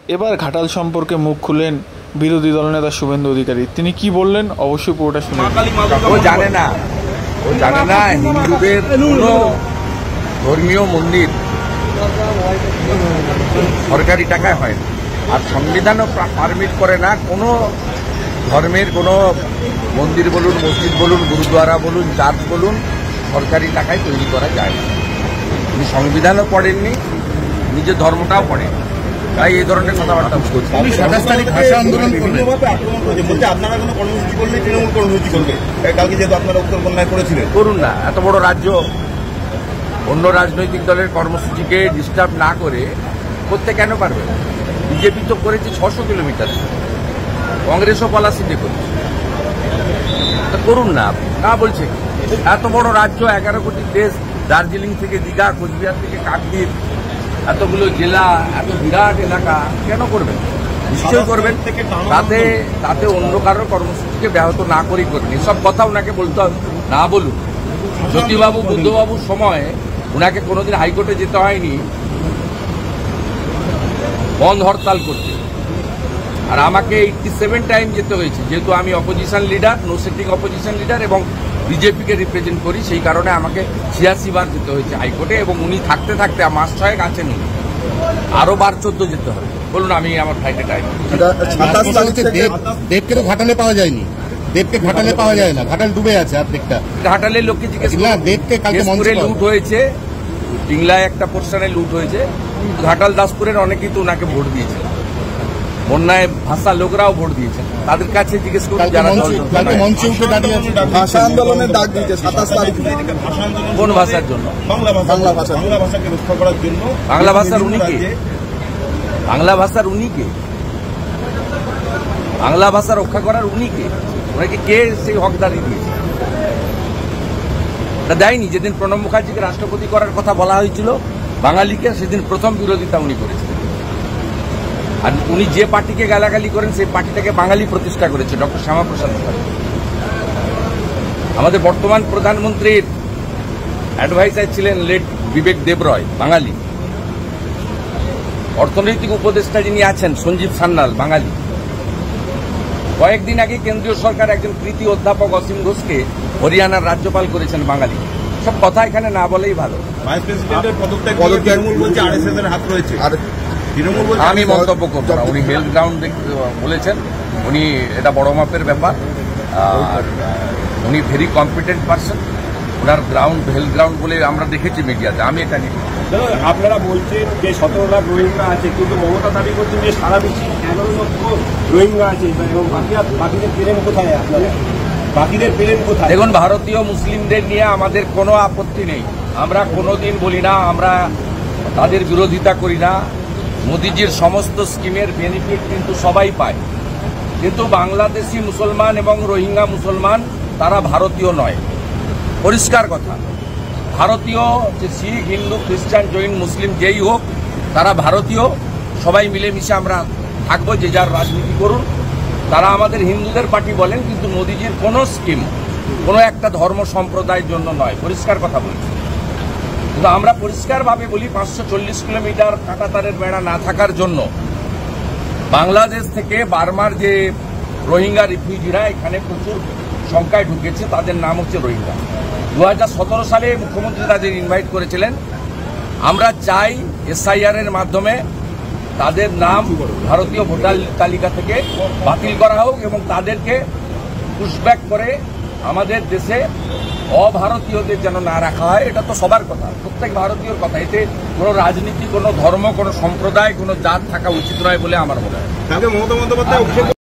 এবার ঘাটাল সম্পর্কে মুখ খুলেন বিরোধী দলনেতা শুভেন্দু অধিকারী। তিনি কি বললেন অবশ্যই পুরোটা শুনে। ও জানে না হিন্দুদের কোনো ধর্মীয় মন্দির সরকারি টাকায় হয় না, আর সংবিধানও পারমিট করে না কোনো ধর্মের কোনো মন্দির বলুন, মসজিদ বলুন, গুরুদ্বারা বলুন, চার্চ বলুন, সরকারি টাকায় তৈরি করা যায় না। উনি সংবিধানও পড়েননি, নিজের ধর্মটাও পড়েন, তাই এই ধরনের কথাবার্তা বলছেন। 27 তারিখ ভাষা আন্দোলন বলতে আপনারা কোনো কর্মসূচি করলে তৃণমূল কর্মসূচি করবে, কালকে যেহেতু আপনারা উত্তরকন্যায় করেছিলেন। করুন না, এত বড় রাজ্য অন্য রাজনৈতিক দলের কর্মসূচিকে ডিস্টার্ব না করে করতে কেন পারবে? বিজেপি তো করেছে 600 কিলোমিটার, কংগ্রেসও পলাশিতে করেছে, করুন না। না বলছে এত বড় রাজ্য, 11 কোটি দেশ, দার্জিলিং থেকে দীঘা, কোচবিহার থেকে কাকদ্বীপ, এতগুলো জেলা, এত বিরাট এলাকা, কেন করবেন? নিশ্চয়ই করবেন। তাতে অন্য কারোর কর্মসূচিকে ব্যাহত না করেই করবেন। এসব কথা ওনাকে বলতে না বলুন। জ্যোতিবাবু, বুদ্ধবাবুর সময় ওনাকে কোনোদিন হাইকোর্টে যেতে হয়নি বন্ধ হরতাল করতে, আর আমাকে 87 টাইম যেতে হয়েছে, যেহেতু আমি opposition leader, no sitting opposition leader, এবং বিজেপিকে রিপ্রেজেন্ট করি। সেই কারণে আমাকে 86 বার যেতে হয়েছে হাইকোর্টে, এবং উনি থাকতে মাস 6 আছেন, উনি আরো বার 14 যেতে হবে। বলুন, আমি আমার ফ্লাইটে টাইম। দেবকে তো ঘাটালে পাওয়া যায়নি, দেবকে ঘাটালে পাওয়া যায় না, ঘাটাল ডুবে আছে অর্ধেকটা। ঘাটালের লোককে জিজ্ঞেস দেবকে কালকে লুট হয়েছে, টিংলায় একটা পোর্শনে লুট হয়েছে, ঘাটাল দাসপুরের অনেকেই তো ওনাকে ভোট দিয়েছে, বন্যায় ভাষা লোকরাও ভোট দিয়েছেন, তাদের কাছে জিজ্ঞেস করুন যারা মঞ্চে উঠে দাঁড়িয়ে আছে। ভাষা আন্দোলনের ডাক দিয়েছে 27 তারিখ। কোন ভাষার জন্য? বাংলা ভাষাকে রক্ষা করার জন্য। বাংলা ভাষার উনি কে? বাংলা ভাষার উনি কে? বাংলা ভাষা রক্ষা করার উনি কে? ওনাকে কে সেই হকদারি দিয়েছে? তা দেয়নি। যেদিন প্রণব মুখার্জিকে রাষ্ট্রপতি করার কথা বলা হয়েছিল বাঙালিকে, সেদিন প্রথম বিরোধিতা উনি করেছিলেন। আর উনি যে পার্টিকে গালাগালি করেন সেই পার্টিটাকে বাঙালি প্রতিষ্ঠা করেছে, ডক্টর শ্যামাপ্রসাদ মুখার্জি। আমাদের বর্তমান প্রধানমন্ত্রীর অ্যাডভাইজার ছিলেন লেট বিবেক দেবরয়, বাঙালি। অর্থনৈতিক উপদেষ্টা যিনি আছেন সঞ্জীব সান্যাল, বাঙালি। কয়েকদিন আগে কেন্দ্রীয় সরকার একজন কৃতি অধ্যাপক অসীম ঘোষকে হরিয়ানার রাজ্যপাল করেছেন বাঙালি। সব কথা এখানে না বলেই ভালো। ভাইস প্রেসিডেন্টের পদত্যাগ তৃণমূল বলছে আরএসএস এর হাত রয়েছে। আমি মন্তব্য করব না। উনি হেলথ গ্রাউন্ড বলেছেন, উনি এটা বড় মাপের ব্যাপার, আর উনি ভেরি কম্পিটেন্ট পার্সন। ওনার গ্রাউন্ড হেলথ গ্রাউন্ড বলে আমরা দেখেছি মিডিয়াতে, আমি এটা নিয়ে। আপনারা বলছেন যে 17 লাখ রোহিঙ্গা আছে, কিন্তু মমতা দাবি করছেন যে সারা বিশ্বে 11 লক্ষ রোহিঙ্গা আছে, এবং বাকিদের পেলেন কোথায়? আপনারা বাকিদের পেলেন কোথায়? দেখুন, ভারতীয় মুসলিমদের নিয়ে আমাদের কোনো আপত্তি নেই। আমরা কোনোদিন বলি না, আমরা তাদের বিরোধিতা করি না। মোদিজির সমস্ত স্কিমের বেনিফিট কিন্তু সবাই পায়, কিন্তু বাংলাদেশি মুসলমান এবং রোহিঙ্গা মুসলমান তারা ভারতীয় নয়, পরিষ্কার কথা। ভারতীয় যে শিখ, হিন্দু, খ্রিস্টান, জৈন, মুসলিম যেই হোক, তারা ভারতীয়। সবাই মিলেমিশে আমরা থাকবো, যে যার রাজনীতি করুন। তারা আমাদের হিন্দুদের পার্টি বলেন, কিন্তু মোদিজির কোনো স্কিম কোনো একটা ধর্ম সম্প্রদায়ের জন্য নয়, পরিষ্কার কথা বলছি। কিন্তু আমরা পরিষ্কারভাবে বলি, 540 কিলোমিটার কাঁটাতারের বেড়া না থাকার জন্য বাংলাদেশ থেকে বার্মার যে রোহিঙ্গা রিফিউজিরা এখানে প্রচুর সংখ্যায় ঢুকেছে, তাদের নাম হচ্ছে রোহিঙ্গা। 2017 সালে মুখ্যমন্ত্রী তাদের ইনভাইট করেছিলেন। আমরা চাই SIR এর মাধ্যমে তাদের নাম ভারতীয় ভোটার তালিকা থেকে বাতিল করা হোক, এবং তাদেরকে পুশব্যাক করে আমাদের দেশে অভারতীয়দের যেন না রাখা হয়। এটা তো সবার কথা, প্রত্যেক ভারতীয়র কথা। এতে কোনো রাজনীতি, কোনো ধর্ম, কোনো সম্প্রদায়, কোনো জাত থাকা উচিত নয় বলে আমার মনে হয়।